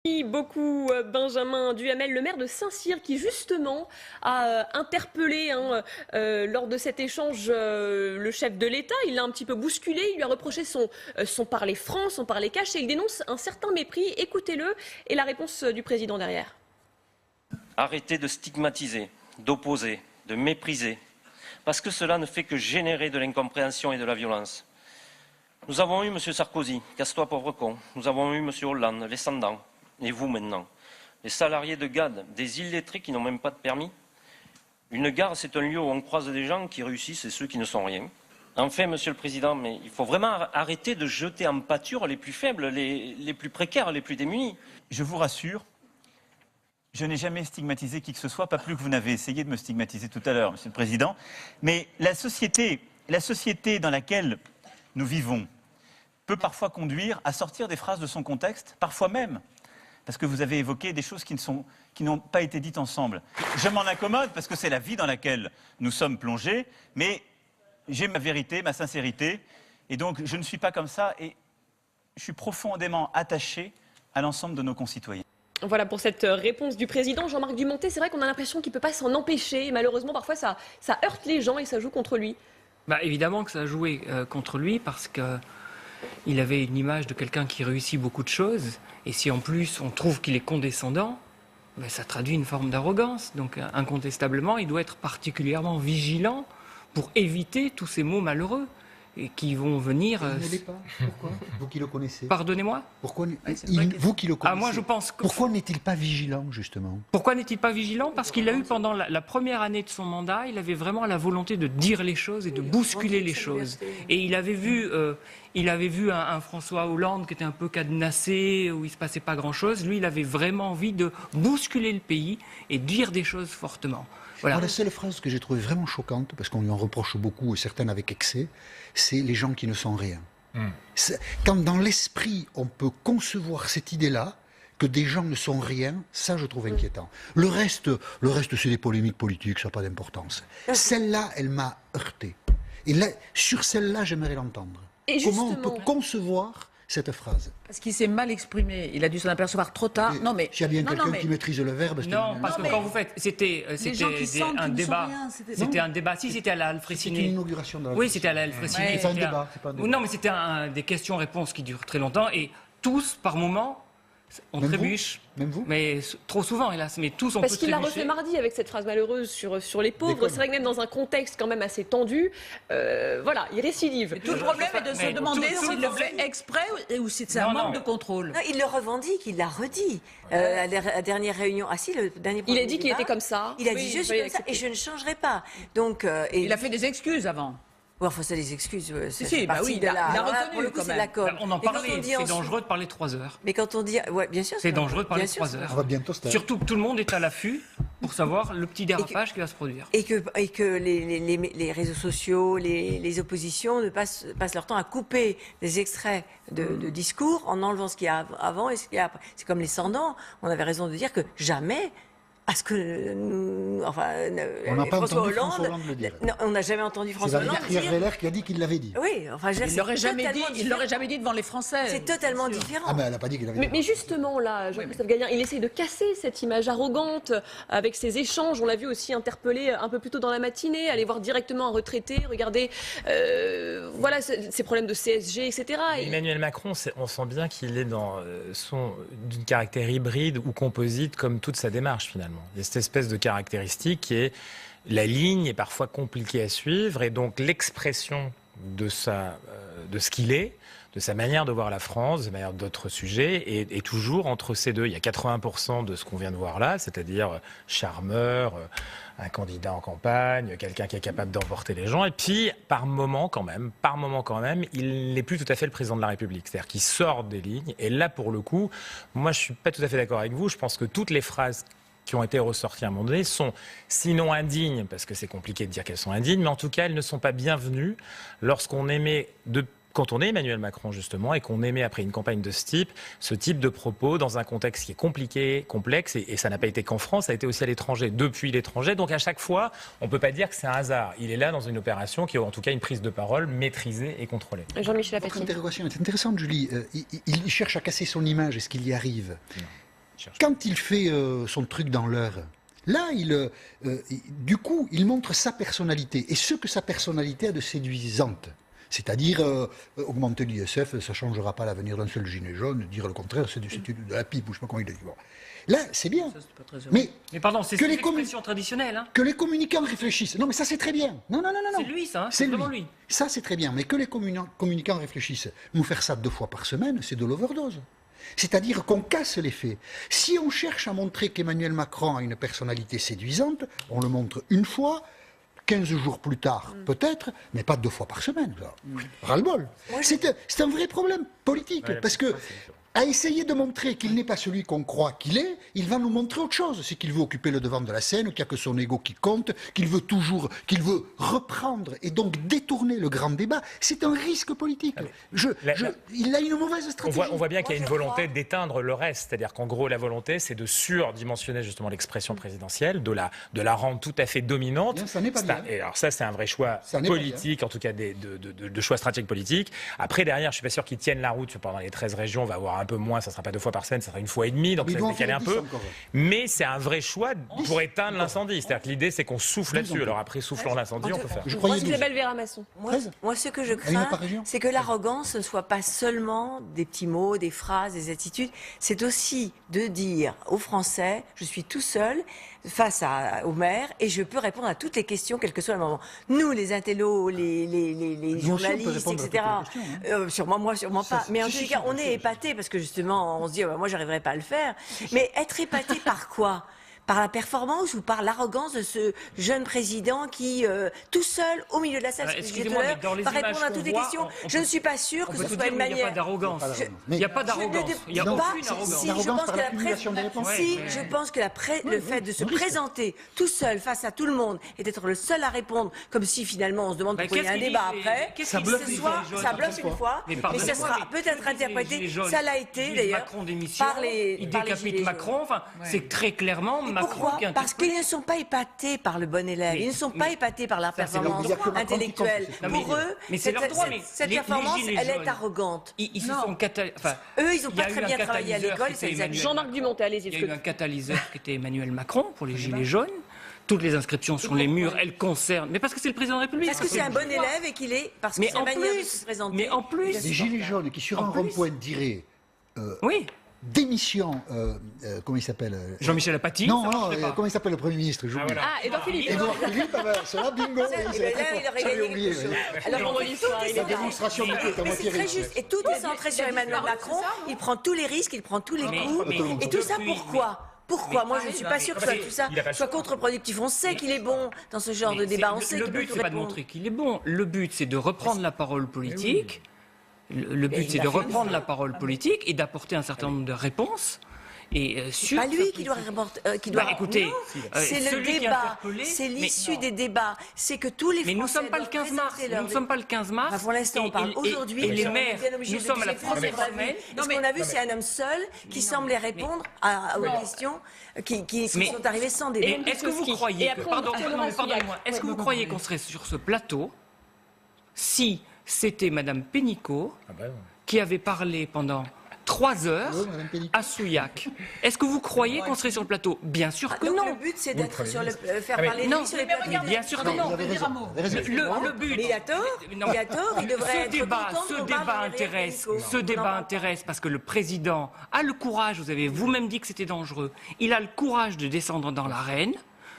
Merci beaucoup Benjamin Duhamel, le maire de Saint-Cyr qui justement a interpellé lors de cet échange le chef de l'État. Il l'a un petit peu bousculé, il lui a reproché son parler franc, son parler cash et il dénonce un certain mépris. Écoutez-le et la réponse du président derrière. Arrêtez de stigmatiser, d'opposer, de mépriser, parce que cela ne fait que générer de l'incompréhension et de la violence. Nous avons eu M. Sarkozy, casse-toi pauvre con, nous avons eu M. Hollande, les sans-dents. Et vous maintenant, les salariés de GAD, des illettrés qui n'ont même pas de permis. Une gare, c'est un lieu où on croise des gens qui réussissent et ceux qui ne sont rien. Enfin, Monsieur le Président, mais il faut vraiment arrêter de jeter en pâture les plus faibles, les plus précaires, les plus démunis. Je vous rassure, je n'ai jamais stigmatisé qui que ce soit, pas plus que vous n'avez essayé de me stigmatiser tout à l'heure, Monsieur le Président. Mais la société dans laquelle nous vivons peut parfois conduire à sortir des phrases de son contexte, parfois même. Parce que vous avez évoqué des choses qui n'ont pas été dites ensemble. Je m'en accommode parce que c'est la vie dans laquelle nous sommes plongés, mais j'ai ma vérité, ma sincérité, et donc je ne suis pas comme ça, et je suis profondément attaché à l'ensemble de nos concitoyens. Voilà pour cette réponse du président Jean-Marc Dumontet. C'est vrai qu'on a l'impression qu'il ne peut pas s'en empêcher. Et malheureusement, parfois, ça heurte les gens et ça joue contre lui. Évidemment que ça a joué contre lui parce qu'il avait une image de quelqu'un qui réussit beaucoup de choses. Et si en plus on trouve qu'il est condescendant, ça traduit une forme d'arrogance. Donc incontestablement, il doit être particulièrement vigilant pour éviter tous ces mots malheureux et qui vont venir... Il ne l'est pas. Pourquoi? Vous qui le connaissez. Pardonnez-moi. Pourquoi vous qui le connaissez. Moi, je pense que... Pourquoi n'est-il pas vigilant, justement? Pourquoi n'est-il pas vigilant? Parce qu'il a eu pendant la première année de son mandat, il avait vraiment la volonté de dire les choses et de bousculer les choses. Et il avait vu un François Hollande qui était un peu cadenassé, où il ne se passait pas grand-chose. Lui, il avait vraiment envie de bousculer le pays et dire des choses fortement. Voilà. La seule phrase que j'ai trouvée vraiment choquante, parce qu'on lui en reproche beaucoup, et certaines avec excès, c'est les gens qui ne sont rien. Quand dans l'esprit, on peut concevoir cette idée-là, que des gens ne sont rien, ça je trouve inquiétant. Le reste c'est des polémiques politiques, ça n'a pas d'importance. Celle-là, elle m'a heurté. Et là, sur celle-là, j'aimerais l'entendre. Comment on peut concevoir cette phrase? Parce qu'il s'est mal exprimé, il a dû s'en apercevoir trop tard. Non mais, s'il y a bien quelqu'un qui maîtrise le verbe... Non, parce que quand vous faites... C'était un débat. C'était un débat. Si, c'était à la Alfréciné. C'était une inauguration de la... Oui, c'était à la Alfréciné. C'est pas un débat. Non, mais c'était des questions-réponses qui durent très longtemps. Et tous, par moments, on trébuche. Même vous? Mais trop souvent, hélas. Mais tous, on peut Parce qu'il l'a refait mardi avec cette phrase malheureuse sur les pauvres. C'est vrai que même dans un contexte quand même assez tendu, il récidive. Tout le problème est de se demander s'il le fait exprès ou si c'est un manque de contrôle. Non, il le revendique, il l'a redit à la dernière réunion. Ah si, le dernier. Il a dit qu'il était comme ça. Il a dit je suis comme ça et je ne changerai pas. Donc. Il a fait des excuses avant. Enfin, c'est des excuses. Si, bah oui, il a reconnu. Pour le coup, c'est l'accord. On en parlait. C'est dangereux de parler 3 heures. Mais quand on dit, ouais, bien sûr. C'est dangereux de parler 3 heures. On va bientôt se taire. Surtout que tout le monde est à l'affût pour savoir le petit dérapage qui va se produire. Et que les réseaux sociaux, les oppositions passent leur temps à couper des extraits de discours en enlevant ce qu'il y a avant et ce qu'il y a après. C'est comme les sans-dents. On avait raison de dire que jamais. Parce que on n'a pas entendu François Hollande le dire. Non, on n'a jamais entendu François Hollande dire. C'est Valérie qui a dit qu'il l'avait dit. Oui, il l'aurait jamais dit devant les Français. C'est totalement différent. Ah mais elle n'a pas dit qu'il l'avait dit. Mais justement là, Jean-Christophe Gallien, il essaye de casser cette image arrogante avec ses échanges. On l'a vu aussi interpeller un peu plus tôt dans la matinée, aller voir directement un retraité, regarder ces problèmes de CSG, etc. Emmanuel Macron, on sent bien qu'il est dans d'une caractère hybride ou composite comme toute sa démarche finalement. Il y a cette espèce de caractéristique qui est la ligne est parfois compliquée à suivre et donc l'expression de ce qu'il est, de sa manière de voir la France, de sa manière d'autres sujets, est toujours entre ces deux. Il y a 80% de ce qu'on vient de voir là, c'est-à-dire charmeur, un candidat en campagne, quelqu'un qui est capable d'emporter les gens, et puis par moment quand même, il n'est plus tout à fait le président de la République. C'est-à-dire qu'il sort des lignes, et là pour le coup, moi je suis pas tout à fait d'accord avec vous, je pense que toutes les phrases qui ont été ressorties à un moment donné sont sinon indignes, parce que c'est compliqué de dire qu'elles sont indignes, mais en tout cas elles ne sont pas bienvenues quand on est Emmanuel Macron justement et qu'on émet après une campagne de ce type de propos dans un contexte qui est compliqué, complexe, et ça n'a pas été qu'en France, ça a été aussi à l'étranger, depuis l'étranger. Donc à chaque fois, on ne peut pas dire que c'est un hasard. Il est là dans une opération qui est en tout cas une prise de parole maîtrisée et contrôlée. Jean-Michel Votre Apathy. interrogation est intéressante, Julie. Il cherche à casser son image. Est-ce qu'il y arrive? quand il fait son truc dans l'heure, là, du coup, il montre sa personnalité et ce que sa personnalité a de séduisante. C'est-à-dire, augmenter l'ISF, ça ne changera pas l'avenir d'un seul gilet jaune. Dire le contraire, c'est de la pipe, ou je ne sais pas comment il a dit. Bon. Là, c'est bien. Ça, c'est pas très mais pardon, c'est une expression traditionnelle. Hein. Que les communicants réfléchissent. Non, mais ça, c'est très bien. Non. C'est lui, ça. Hein, c'est vraiment lui. Ça, c'est très bien. Mais que les communicants réfléchissent. Nous faire ça 2 fois par semaine, c'est de l'overdose. C'est-à-dire qu'on casse les faits. Si on cherche à montrer qu'Emmanuel Macron a une personnalité séduisante, on le montre une fois, 15 jours plus tard, peut-être, mais pas 2 fois par semaine. Ras-le-bol. C'est un vrai problème politique, parce que à essayer de montrer qu'il n'est pas celui qu'on croit qu'il est, il va nous montrer autre chose. C'est qu'il veut occuper le devant de la scène, qu'il n'y a que son ego qui compte, qu'il veut reprendre et donc détourner le grand débat. C'est un risque politique. Il a une mauvaise stratégie. On voit bien qu'il y a une volonté d'éteindre le reste. C'est-à-dire qu'en gros, la volonté, c'est de surdimensionner justement l'expression présidentielle, de la rendre tout à fait dominante. Bien, ça n'est pas bien. Et alors ça, c'est un vrai choix politique, en tout cas de choix stratégiques politiques. Après, derrière, je ne suis pas sûr qu'ils tiennent la route pendant les 13 régions. On va avoir un peu moins, ça ne sera pas 2 fois par semaine, ça sera 1 fois et demie, donc ça va décaler un peu. Mais c'est un vrai choix pour éteindre l'incendie. C'est-à-dire que l'idée, c'est qu'on souffle là-dessus. Alors après, soufflant l'incendie, on peut faire. Moi, Isabelle Véramasson. Moi, ce que je crains, c'est que l'arrogance ne soit pas seulement des petits mots, des phrases, des attitudes. C'est aussi de dire aux Français, je suis tout seul face au maire et je peux répondre à toutes les questions, quel que soit le moment. Nous, les intellos, les journalistes, etc. Sûrement moi, sûrement pas. Mais en tout cas, on est épatés parce que justement, on se dit, moi, j'arriverai pas à le faire. Mais être épaté par quoi ? Par la performance ou par l'arrogance de ce jeune président qui, tout seul, au milieu de la salle, va répondre à toutes les questions. Je ne suis pas sûre que ce soit une manière. Il n'y a pas d'arrogance. Il n'y a pas d'arrogance. Il n'y a aucune arrogance. Je pense que le fait de se présenter tout seul face à tout le monde et d'être le seul à répondre, comme si finalement on se demande pourquoi il y a un débat après, ça bluffe une fois, mais ça sera peut-être interprété. Ça l'a été d'ailleurs par les. Il décapite Macron. Enfin, c'est très clairement. Pourquoi ? Parce qu'ils ne sont pas épatés par le bon élève, ils ne sont pas épatés par la performance intellectuelle. Pour eux, cette performance, elle est arrogante. Ils se sont eux, ils n'ont pas très bien travaillé à l'école. Jean-Marc Dumontet, allez-y. Il y a eu un catalyseur qui était Emmanuel Macron pour les Gilets jaunes. Toutes les inscriptions sur les murs, elles concernent. Mais parce que c'est le président de la République. Parce que c'est un bon élève et qu'il est. Parce que c'est la manière de se présenter. Mais en plus. Les Gilets jaunes qui, sur un rond-point, diraient. Oui. Démission, comment il s'appelle Jean-Michel Apathy. Non, comment il s'appelle le Premier ministre Édouard Philippe. Édouard Philippe, cela, bingo. J'avais oublié. Alors, la démonstration c'est très juste. Et tout est centré sur Emmanuel Macron. Il prend tous les risques, il prend tous les coups. Et tout ça, pourquoi ? Pourquoi ? Moi, je ne suis pas sûre que tout ça soit contre-productif. On sait qu'il est bon dans ce genre de débat. On sait qu'il peut Le but, c'est pas de montrer qu'il est bon. Le but, c'est de reprendre la parole politique. Le but, c'est de reprendre la parole politique et d'apporter un certain nombre de réponses. C'est pas lui qui doit écoutez, c'est le débat, c'est l'issue des débats, c'est que tous les Français. Mais nous ne sommes pas le 15 mars. Nous ne sommes pas le 15 mars. Pour l'instant, on parle aujourd'hui. Et les maires, nous sommes à la première semaine. Ce qu'on a vu, c'est un homme seul qui semblait répondre aux questions qui sont arrivées sans débat. Est-ce que vous croyez pardonnez-moi, est-ce que vous croyez qu'on serait sur ce plateau si c'était Madame Pénicaud qui avait parlé pendant 3 heures à Souillac? Est-ce que vous croyez qu'on serait sur le plateau? Bien sûr que non. Le but, c'est d'être sur faire parler de lui sur les plateaux. Bien sûr que non. Le but. Mais il a tort. Il devrait être content Ce débat intéresse parce que le président a le courage, vous avez vous-même dit que c'était dangereux, il a le courage de descendre dans l'arène,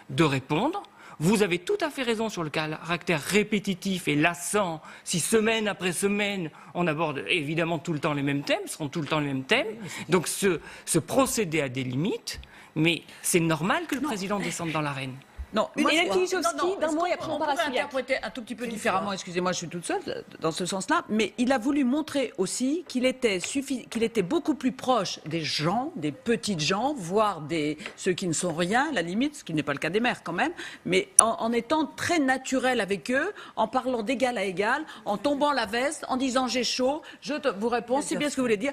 de répondre. Vous avez tout à fait raison sur le caractère répétitif et lassant. Si semaine après semaine, on aborde évidemment tout le temps les mêmes thèmes, seront tout le temps les mêmes thèmes. Donc ce procédé a des limites, mais c'est normal que le président descende dans l'arène. Non, Hélène Kilichowski, d'un mot et après on part à Souillac. On peut interpréter un tout petit peu différemment, excusez-moi, je suis toute seule dans ce sens-là, mais il a voulu montrer aussi qu'il était beaucoup plus proche des gens, des petites gens, voire ceux qui ne sont rien, à la limite, ce qui n'est pas le cas des maires quand même, mais en étant très naturel avec eux, en parlant d'égal à égal, en tombant la veste, en disant j'ai chaud, je vous réponds, c'est bien ce que vous voulez dire.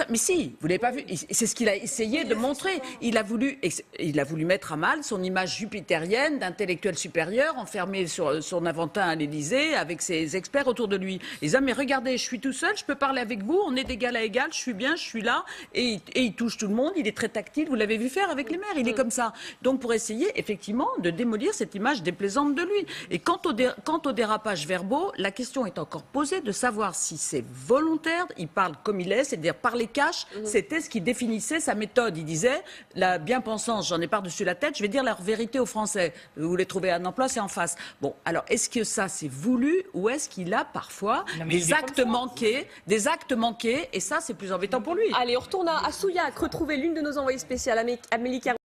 Mais si, vous l'avez pas vu, c'est ce qu'il a essayé de montrer. Il a voulu mettre à mal son image jupitérienne moyenne d'intellectuel supérieur enfermé sur son Aventin à l'Élysée avec ses experts autour de lui. Ils disent, mais regardez, je suis tout seul, je peux parler avec vous, on est d'égal à égal, je suis bien, je suis là, et il touche tout le monde, il est très tactile, vous l'avez vu faire avec les maires, il est comme ça. Donc pour essayer effectivement de démolir cette image déplaisante de lui. Et quant aux dérapages verbaux, la question est encore posée de savoir si c'est volontaire, il parle comme il est, c'est-à-dire par les caches, c'était ce qui définissait sa méthode. Il disait, la bien-pensance, j'en ai par-dessus la tête, je vais dire la vérité aux Français. Vous voulez trouver un emploi, c'est en face. Bon, alors est-ce que ça c'est voulu ou est-ce qu'il a parfois des actes manqués, et ça c'est plus embêtant pour lui. Allez, on retourne à Souillac, retrouver l'une de nos envoyées spéciales, Amélie Caron.